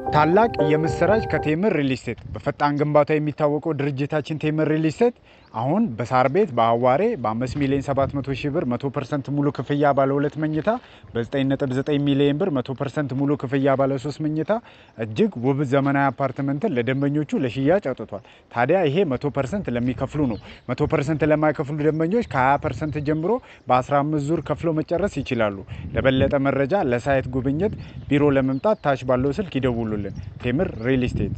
ታላቅ የምስራች ከቴምር ሪል ስቴት በፈጣን ግንባታ የሚታወቀው ድርጅታችን ቴምር ሪል ስቴት አሁን በሳር ቤት በአዋሬ በ5 ሚሊዮን 700 ሺህ ብር 100% ሙሉ ክፍያ ባለ 2 መኝታ በ9.9 ሚሊዮን ብር 100% ሙሉ ክፍያ ባለ 3 መኝታ እጅግ ውብ ዘመናዊ አፓርትመንትን ለደንበኞቹ ለሽያጭ አውጥቷል። ታዲያ ይሄ 100% ለሚከፍሉ ነው። 100% ለማይከፍሉ ደንበኞች ከ20% ጀምሮ በ15 ዙር ከፍሎ መጨረስ ይችላሉ። ለበለጠ መረጃ ለሳይት ጉብኝት ቢሮ ለመምጣት ታች ባለው ስልክ ይደውሉልን። ቴምር ሪል ስቴት